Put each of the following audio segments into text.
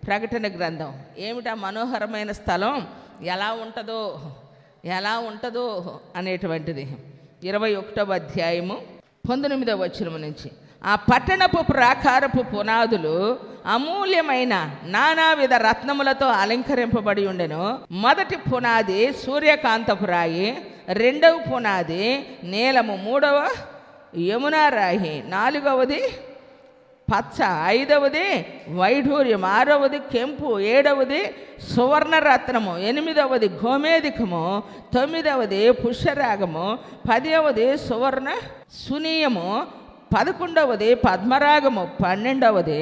ప్రకటన గ్రంథం. ఏమిటా మనోహరమైన స్థలం, ఎలా ఉంటుందో అనేటువంటిది 21వ అధ్యాయము 19వ వచనం నుంచి. ఆ పట్టణపు ప్రాకారపు పునాదులు అమూల్యమైన నానావిధ రత్నములతో అలంకరింపబడి ఉండెను. మొదటి పునాది సూర్యకాంతపు రాయి, రెండవ పునాది నీలము, మూడవ యమునా రాయి, నాలుగవది పచ్చ, ఐదవది వైఢూర్యం, ఆరవది కెంపు, ఏడవది సువర్ణరత్నము, ఎనిమిదవది గోమేధికము, తొమ్మిదవది పుష్యరాగము, 10వది సువర్ణ సునీయము, 11వది పద్మరాగము, 12వది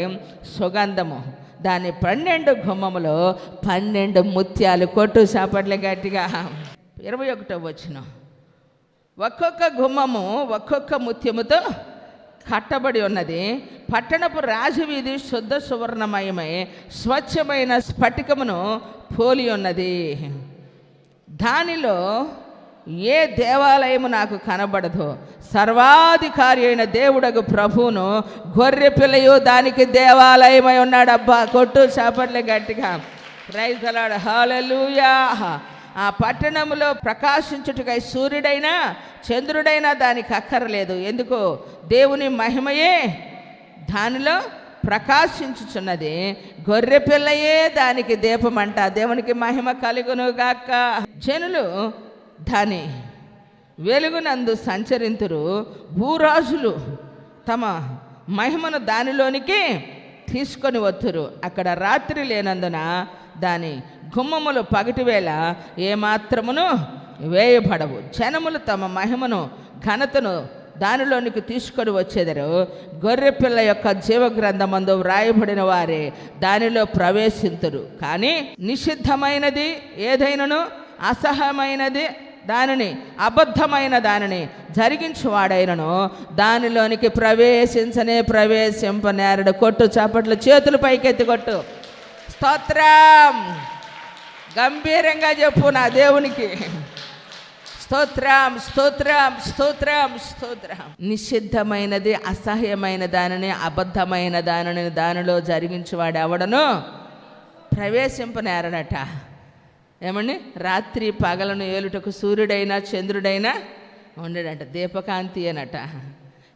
సుగంధము. దాని 12 గుమ్మములు 12 ముత్యాలు. కొట్టు చాపట్లే గట్టిగా. 21వ వచనం. ఒక్కొక్క గుమ్మము ఒక్కొక్క ముత్యముతో కట్టబడి ఉన్నది. పట్టణపు రాజవీధి శుద్ధ సువర్ణమయమై స్వచ్ఛమైన స్ఫటికమును పోలి ఉన్నది. దానిలో ఏ దేవాలయము నాకు కనబడదు. సర్వాధికారి అయిన దేవుడగు ప్రభువును గొర్రె పిల్లయు దానికి దేవాలయమై ఉన్నాడు. అబ్బా, కొట్టు చాపట్లే గట్టిగా. ప్రైజ్ ది లార్డ్, హల్లెలూయా. ఆ పట్టణంలో ప్రకాశించుటకై సూర్యుడైనా చంద్రుడైనా దానికి అక్కరలేదు. ఎందుకు? దేవుని మహిమయే దానిలో ప్రకాశించుచున్నది. గొర్రె పిల్లయే దానికి దీపమంట. దేవునికి మహిమ కలుగును గాక. జనులు దాని వెలుగునందు సంచరింతురు. భూరాజులు తమ మహిమను దానిలోనికి తీసుకొని వత్తురు. అక్కడ రాత్రి లేనందున దాని గుమ్మములు పగటివేళ ఏమాత్రమును వేయబడవు. జనములు తమ మహిమను ఘనతను దానిలోనికి తీసుకొని వచ్చేదరు. గొర్రెపిల్ల యొక్క జీవగ్రంథమందు వ్రాయబడిన వారే దానిలో ప్రవేశింతురు. కానీ నిషిద్ధమైనది ఏదైనను, అసహ్యమైనది దానిని, అబద్ధమైన దానిని జరిగించువాడైనను దానిలోనికి ప్రవేశింపనేరడు. కొట్టు చప్పట్లు, చేతులు పైకెత్తి కొట్టు. స్తోత్రం. గంభీరంగా చెప్పు నా దేవునికి. స్తోత్రం, స్తోత్రం, స్తోత్రం, స్తోత్రం. నిషిద్ధమైనది, అసహ్యమైన దానిని, అబద్ధమైన దానిని దానిలో జరిగించువాడు ఎవడను ప్రవేశింపనేరడట. ఏమండి? రాత్రి పగలను ఏలుటకు సూర్యుడైనా చంద్రుడైనా ఉండడంట. దీపకాంతి అనట.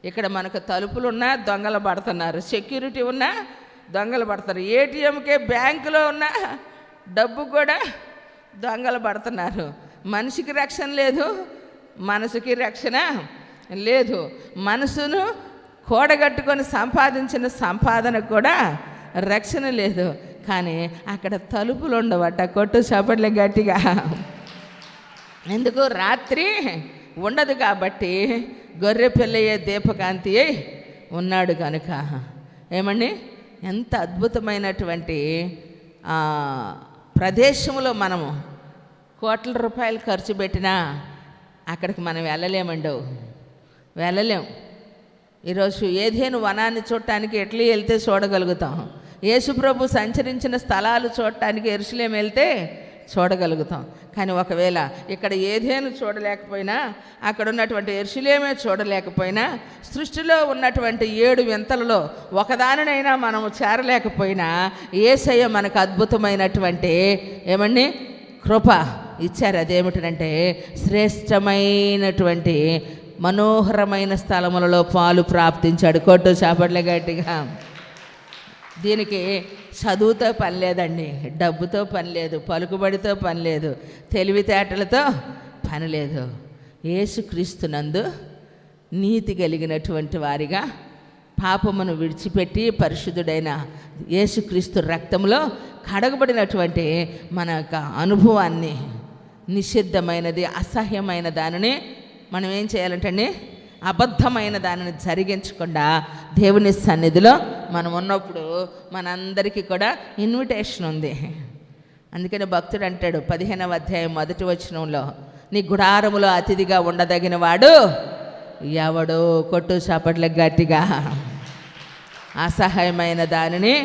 ఇక్కడ మనకు తలుపులున్నా దొంగలు పడుతున్నారు, సెక్యూరిటీ ఉన్నా దొంగలు పడుతున్నారు, ఏటీఎంకే బ్యాంకులో ఉన్న డబ్బు కూడా దొంగలు పడుతున్నారు. మనిషికి రక్షణ లేదు, మనసుకి రక్షణ లేదు. మనసును కూడగట్టుకొని సంపాదించిన సంపాదన కూడా రక్షణ లేదు. కానీ అక్కడ తలుపులు ఉండవట. కొట్టు చప్పట్లే గట్టిగా. ఎందుకు? రాత్రి ఉండదు కాబట్టి. గొర్రె పిల్లయ్యే దీపకాంతి ఉన్నాడు కనుక. ఏమండి? ఎంత అద్భుతమైనటువంటి ప్రదేశంలో మనము కోట్ల రూపాయలు ఖర్చు పెట్టినా అక్కడికి మనం వెళ్ళలేం. ఈరోజు ఏదేను వనాన్ని చూడటానికి ఎట్లా వెళ్తే చూడగలుగుతాం. యేసుప్రభు సంచరించిన స్థలాలు చూడటానికి యెరూషలేము వెళ్తే చూడగలుగుతాం. కానీ ఒకవేళ ఇక్కడ ఏదేను చూడలేకపోయినా, అక్కడ ఉన్నటువంటి యెరూషలేమే చూడలేకపోయినా, సృష్టిలో ఉన్నటువంటి 7 వింతలలో ఒకదానినైనా మనము చేరలేకపోయినా యేసయ్య మనకు అద్భుతమైనటువంటి ఏమండి కృప ఇచ్చారు. అదేమిటంటే శ్రేష్టమైనటువంటి మనోహరమైన స్థలములలో పాలు ప్రాప్తించాడు. కొట్టు చాపట్లే గట్టిగా. దీనికి చదువుతో పని లేదండి, డబ్బుతో పని లేదు, పలుకుబడితో పని లేదు, తెలివితేటలతో పని లేదు. యేసుక్రీస్తునందు నీతి కలిగినటువంటి వారిగా పాపమును విడిచిపెట్టి పరిశుద్ధుడైన యేసుక్రీస్తు రక్తంలో కడగబడినటువంటి మన యొక్క అనుభవాన్ని, నిషిద్ధమైనది, అసహ్యమైన దానిని మనం ఏం చేయాలంటే అబద్ధమైన దానిని జరిగించకుండా దేవుని సన్నిధిలో మనం ఉన్నప్పుడు మనందరికీ కూడా ఇన్విటేషన్ ఉంది. అందుకని భక్తుడు అంటాడు 15వ అధ్యాయం 1వ వచనంలో, నీ గుడారములో అతిథిగా ఉండదగిన వాడు ఎవడు? కొట్టు చాపట్ల గట్టిగా. అసహ్యమైన దానిని,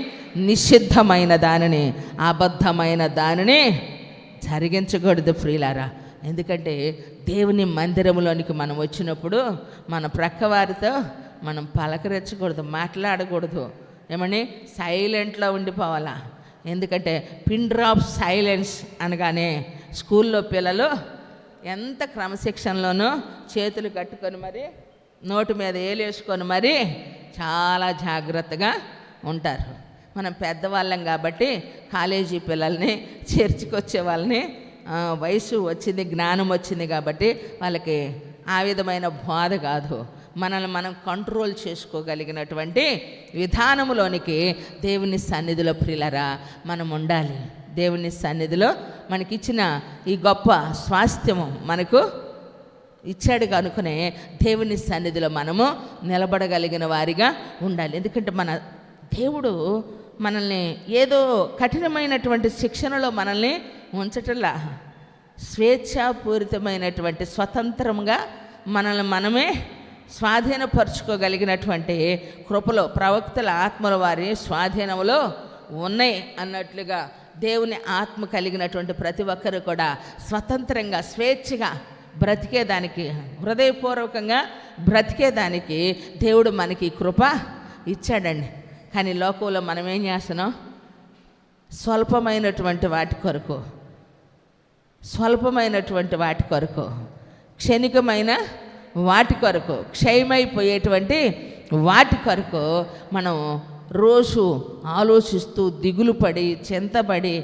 నిషిద్ధమైన దానిని, అబద్ధమైన దానిని జరిగించకూడదు ప్రియులారా. ఎందుకంటే దేవుని మందిరంలోనికి మనం వచ్చినప్పుడు మన ప్రక్కవారితో మనం పలకరించకూడదు, మాట్లాడకూడదు. ఏమని? సైలెంట్లో ఉండిపోవాలా. ఎందుకంటే పిన్ డ్రాప్ సైలెన్స్ అనగానే స్కూల్లో పిల్లలు ఎంత క్రమశిక్షణలోనూ చేతులు కట్టుకొని మరి నోటి మీద ఏలేసుకొని మరి చాలా జాగ్రత్తగా ఉంటారు. మనం పెద్దవాళ్ళం కాబట్టి కాలేజీ పిల్లల్ని, చర్చికి వచ్చే వాళ్ళని వయసు వచ్చింది, జ్ఞానం వచ్చింది కాబట్టి వాళ్ళకి ఆ విధమైన బాధ కాదు. మనల్ని మనం కంట్రోల్ చేసుకోగలిగినటువంటి విధానంలోనికి దేవుని సన్నిధిలో ప్రియులరా మనం ఉండాలి. దేవుని సన్నిధిలో మనకిచ్చిన ఈ గొప్ప స్వాస్థ్యము మనకు ఇచ్చాడు కనుకనే దేవుని సన్నిధిలో మనము నిలబడగలిగిన వారిగా ఉండాలి. ఎందుకంటే మన దేవుడు మనల్ని ఏదో కఠినమైనటువంటి శిక్షణలో మనల్ని ఉంచటంలా, స్వేచ్ఛాపూరితమైనటువంటి స్వతంత్రంగా మనల్ని మనమే స్వాధీనపరుచుకోగలిగినటువంటి కృపలో ప్రవక్తల ఆత్మల వారి స్వాధీనంలో ఉన్నాయి అన్నట్లుగా దేవుని ఆత్మ కలిగినటువంటి ప్రతి ఒక్కరు కూడా స్వతంత్రంగా స్వేచ్ఛగా బ్రతికేదానికి, హృదయపూర్వకంగా బ్రతికేదానికి దేవుడు మనకి కృప ఇచ్చాడండి. కానీ లోకంలో మనం ఏం చేస్తున్నాం? స్వల్పమైనటువంటి వాటి కొరకు క్షణికమైన వాటి కొరకు, క్షయమైపోయేటువంటి వాటి కొరకు మనం రోజు ఆలోచిస్తూ దిగులు పడి చింతపడి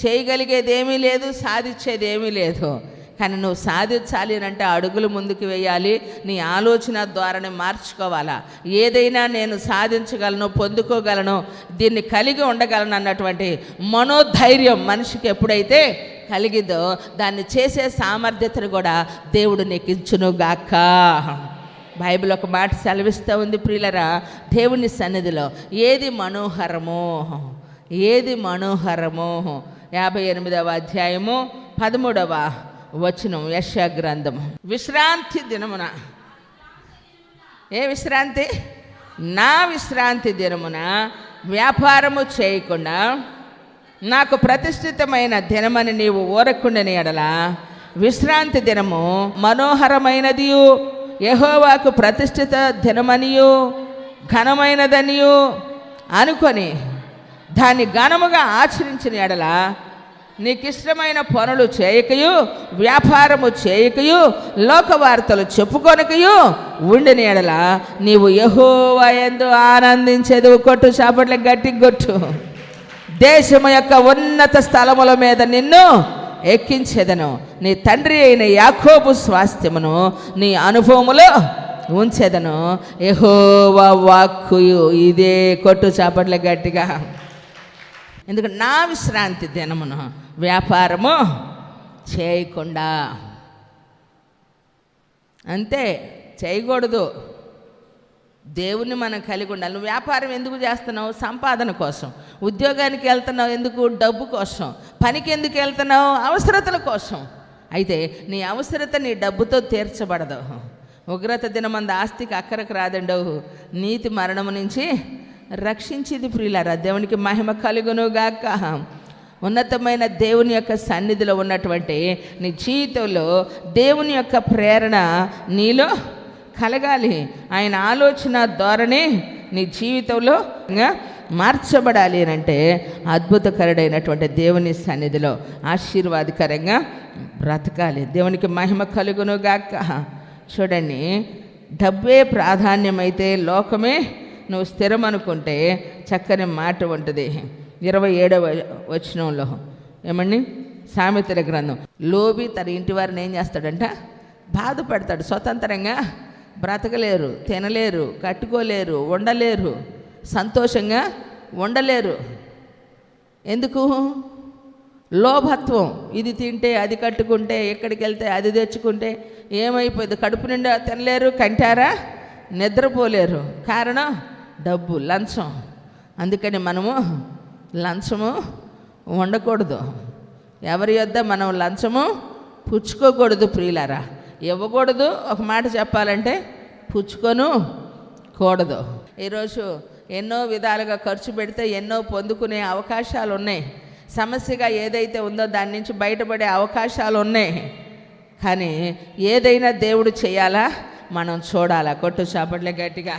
చేయగలిగేది ఏమీ లేదు, సాధించేది ఏమీ లేదు. కానీ నువ్వు సాధించాలి అంటే అడుగులు ముందుకు వేయాలి, నీ ఆలోచన ద్వారానే మార్చుకోవాలా. ఏదైనా నేను సాధించగలను, పొందుకోగలను, దీన్ని కలిగి ఉండగలను అన్నటువంటి మనోధైర్యం మనిషికి ఎప్పుడైతే కలిగిదో దాన్ని చేసే సామర్థ్యతను కూడా దేవుడు నీకు ఇచ్చును గాక. బైబిల్ ఒక మాట సెలవిస్తూ ఉంది ప్రియులరా, దేవుని సన్నిధిలో ఏది మనోహరమో 58వ అధ్యాయము 13వ వచనం, యెషయా గ్రంథం. విశ్రాంతి దినమున, ఏ విశ్రాంతి? నా విశ్రాంతి దినమున వ్యాపారము చేయకుండా నాకు ప్రతిష్ఠితమైన దినమని నీవు ఊరకుండని ఎడల, విశ్రాంతి దినము మనోహరమైనదియు యెహోవాకు ప్రతిష్ఠిత దినమనియు ఘనమైనదనియు అనుకొని దాన్ని ఘనముగా ఆచరించిన ఎడల, నీకిష్టమైన పనులు చేయకయు, వ్యాపారము చేయకయు, లోకవార్తలు చెప్పుకొనకయు ఉండిన ఎడల నీవు యెహోవా యందు ఆనందించేది. కొట్టు చాపట్ల గట్టి కొట్టు. దేశము యొక్క ఉన్నత స్థలముల మీద నిన్ను ఎక్కించేదను, నీ తండ్రి అయిన యాకోబు స్వాస్థ్యమును నీ అనుభవములో ఉంచేదను. యెహోవా వాక్కుయు ఇదే. కొట్టు చాపట్ల గట్టిగా. ఎందుకంటే నా విశ్రాంతి దినమును వ్యాపారము చేయకుండా, అంతే, చేయకూడదు. దేవుణ్ణి మనం కలిగి ఉండాలి. నువ్వు వ్యాపారం ఎందుకు చేస్తున్నావు? సంపాదన కోసం. ఉద్యోగానికి వెళ్తున్నావు ఎందుకు? డబ్బు కోసం. పనికి ఎందుకు వెళ్తున్నావు? అవసరతల కోసం. అయితే నీ అవసరత నీ డబ్బుతో తీర్చబడదు. ఉగ్రత దినమందు ఆస్తికి అక్కరకు రాదండవు, నీతి మరణము నుంచి రక్షించింది ప్రియులారా. దేవునికి మహిమ కలుగును గాక. ఉన్నతమైన దేవుని యొక్క సన్నిధిలో ఉన్నటువంటి నీ జీవితంలో దేవుని యొక్క ప్రేరణ నీలో కలగాలి. ఆయన ఆలోచన ధోరణి నీ జీవితంలో మార్చబడాలి అని అంటే అద్భుతకరుడైనటువంటి దేవుని సన్నిధిలో ఆశీర్వాదకరంగా బ్రతకాలి. దేవునికి మహిమ కలుగును గాక. చూడండి, డబ్బే ప్రాధాన్యమైతే లోకమే నువ్వు స్థిరం అనుకుంటే చక్కని మాట ఉంటుంది. 27వ వచనంలో సామెతల గ్రంథం, లోబి తన ఇంటి వారిని ఏం చేస్తాడంట? బాధపడతాడు. స్వతంత్రంగా బ్రతకలేరు, తినలేరు, కట్టుకోలేరు, ఉండలేరు, సంతోషంగా ఉండలేరు. ఎందుకు? లోభత్వం. ఇది తింటే, అది కట్టుకుంటే, ఎక్కడికి వెళ్తే అది తెచ్చుకుంటే ఏమైపోయింది? కడుపు నిండా తినలేరు, కంటారా నిద్రపోలేరు. కారణం డబ్బు, లంచం. అందుకని మనము లంచము ఉండకూడదు. ఎవరి యొద్ద మనం లంచము పుచ్చుకోకూడదు ప్రియులారా. ఇవ్వకూడదు. ఒక మాట చెప్పాలంటే పుచ్చుకొను కూడదు. ఈరోజు ఎన్నో విధాలుగా ఖర్చు పెడితే ఎన్నో పొందుకునే అవకాశాలు ఉన్నాయి. సమస్యగా ఏదైతే ఉందో దాని నుంచి బయటపడే అవకాశాలు ఉన్నాయి. కానీ ఏదైనా దేవుడు చేయాలా, మనం చూడాలా. కొట్టు చాపట్లే గట్టిగా.